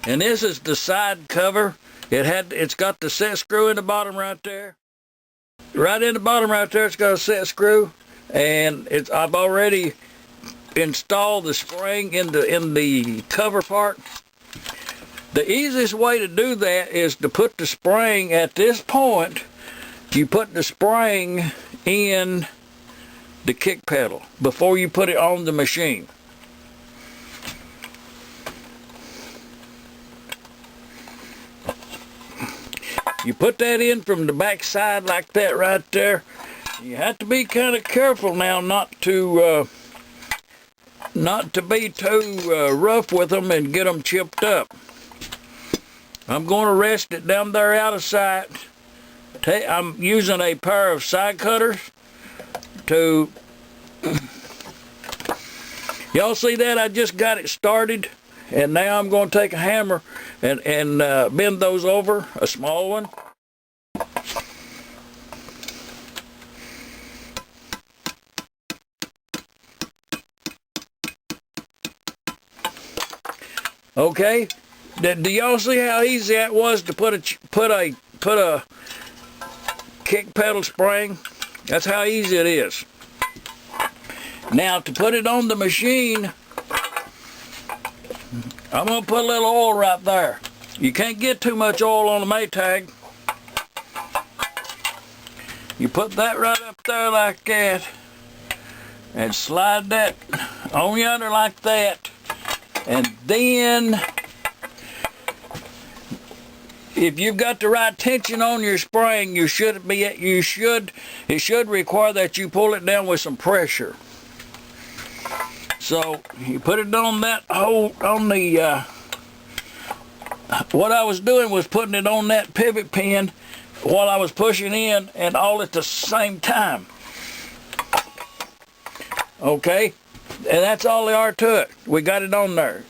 And this is the side cover. It's got the set screw in the bottom right there. Right in the bottom right there, it's got a set screw, and I've already installed the spring in the cover part. The easiest way to do that is to put the spring at this point. You put the spring in the kick pedal before you put it on the machine. You put that in from the back side like that right there. You have to be kind of careful now not to be too rough with them and get them chipped up. I'm going to rest it down there out of sight. I'm using a pair of side cutters to... Y'all see that? I just got it started. And now I'm going to take a hammer and bend those over, a small one. Okay, do y'all see how easy that was to put a kick pedal spring? That's how easy it is. Now to put it on the machine, I'm going to put a little oil right there. You can't get too much oil on the Maytag. You put that right up there like that and slide that on yonder like that. And then if you've got the right tension on your spring, it should require that you pull it down with some pressure. So you put it on that hole on the, what I was doing was putting it on that pivot pin while I was pushing in, and all at the same time. Okay, and that's all there are to it. We got it on there,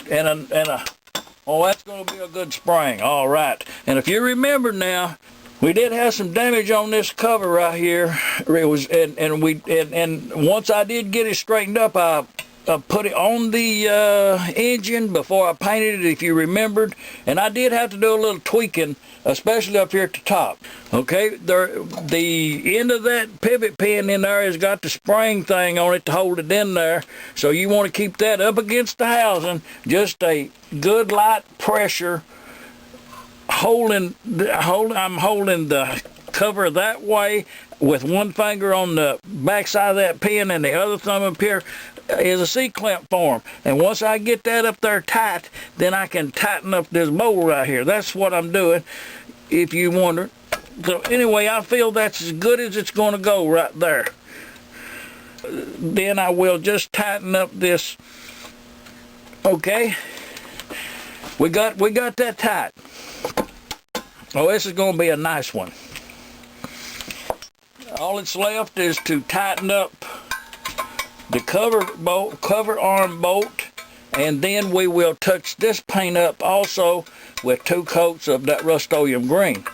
oh, that's going to be a good spring. All right, and if you remember now, we did have some damage on this cover right here. It was, and once I did get it straightened up, I put it on the engine before I painted it, if you remembered, and I did have to do a little tweaking, especially up here at the top. Okay, the end of that pivot pin in there has got the spring thing on it to hold it in there, so you want to keep that up against the housing, just a good light pressure. I'm holding the cover that way with one finger on the back side of that pin, and the other thumb up here is a C-clamp form. And once I get that up there tight, then I can tighten up this bolt right here. That's what I'm doing, if you wonder. So anyway, I feel that's as good as it's going to go right there. Then I will just tighten up this. Okay, we got that tight. Oh, this is going to be a nice one. All that's left is to tighten up the cover arm bolt, and then we will touch this paint up also with 2 coats of that Rust-Oleum green.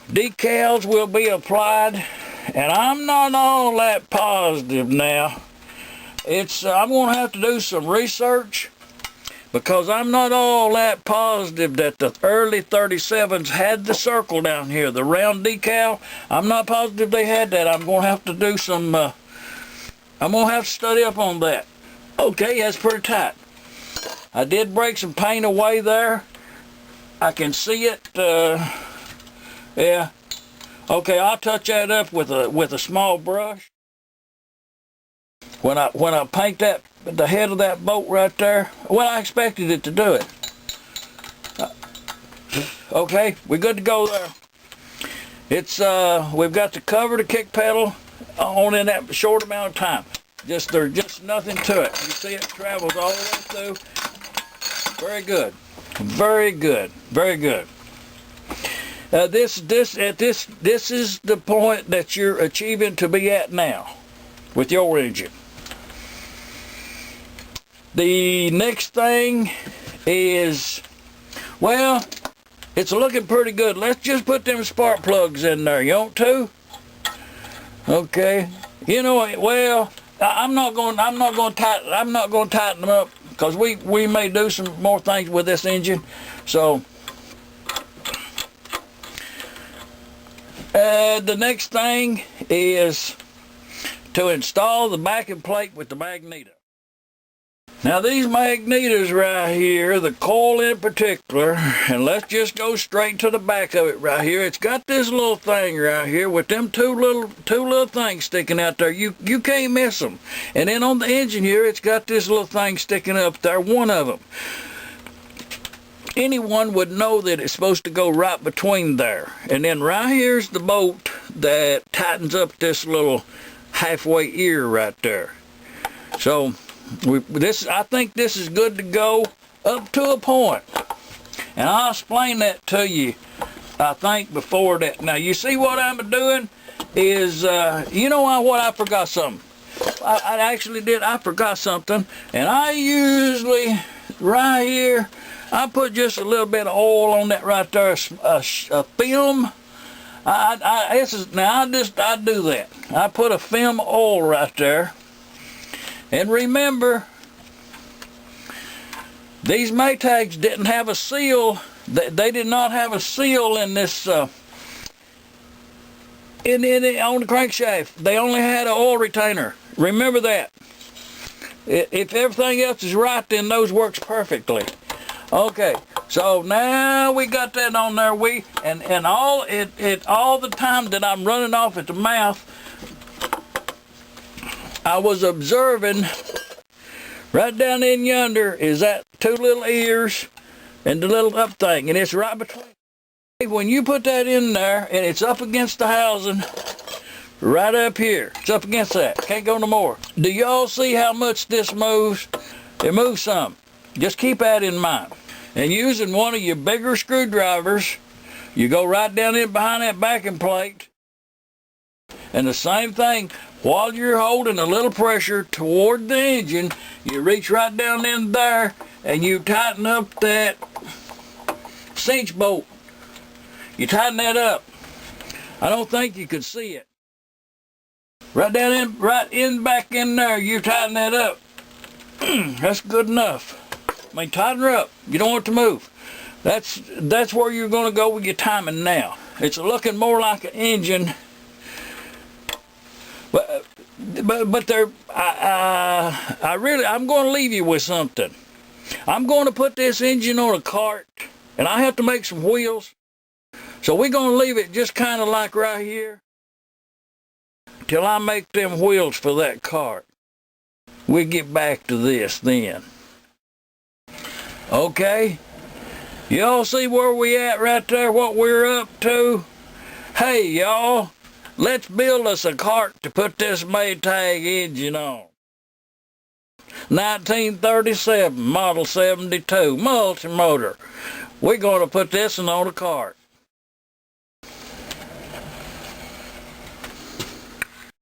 Decals will be applied, and I'm not all that positive now. I'm going to have to do some research, because I'm not all that positive that the early 37s had the circle down here, the round decal. I'm not positive they had that. I'm going to have to do some, I'm going to have to study up on that. Okay, that's pretty tight. I did break some paint away there. I can see it, yeah. Okay, I'll touch that up with a small brush. When I paint the head of that bolt right there, well, I expected it to do it. Okay, we're good to go there. It's we've got the cover, the kick pedal on in that short amount of time. There's just nothing to it. You see it travels all the way through. Very good, very good, very good. This is the point that you're achieving to be at now with your engine. The next thing is, well, it's looking pretty good. Let's just put them spark plugs in there. You want to? Okay. You know, well, I'm not going to tighten them up because we may do some more things with this engine. So the next thing is to install the backing plate with the magneto. Now these magnetos right here, the coil in particular, and let's just go straight to the back of it right here. It's got this little thing right here with them two little things sticking out there. You can't miss them. And then on the engine here, it's got this little thing sticking up there, one of them. Anyone would know that it's supposed to go right between there. And then right here's the bolt that tightens up this little halfway ear right there. So I think this is good to go up to a point. And I'll explain that to you, I think, before that. Now, you see what I'm doing is, you know what, I forgot something. I actually did, I forgot something. And I usually, right here, I put just a little bit of oil on that right there, a film. I do that. I put a film oil right there. And remember, these Maytags didn't have a seal. They did not have a seal in this on the crankshaft. They only had an oil retainer. Remember that. If everything else is right, then those works perfectly. Okay, so now we got that on there. And all the time that I'm running off at the mouth, I was observing right down in yonder is that two little ears and the little up thing, and it's right between. When you put that in there and it's up against the housing, right up here, it's up against that, can't go no more. Do y'all see how much this moves? It moves some. Just keep that in mind. And using one of your bigger screwdrivers, you go right down in behind that backing plate. And the same thing, while you're holding a little pressure toward the engine, you reach right down in there and you tighten up that cinch bolt. You tighten that up. I don't think you could see it. Right back in there, you tighten that up. That's good enough. I mean, tighten her up. You don't want it to move. That's where you're going to go with your timing now. It's looking more like an engine. But I'm going to leave you with something. I'm going to put this engine on a cart, and I have to make some wheels. So we're going to leave it just kind of like right here till I make them wheels for that cart. We'll get back to this then. Okay? Y'all see where we at right there, what we're up to? Hey, y'all. Let's build us a cart to put this Maytag engine on. 1937, model 72, multi-motor. We're going to put this one on a cart.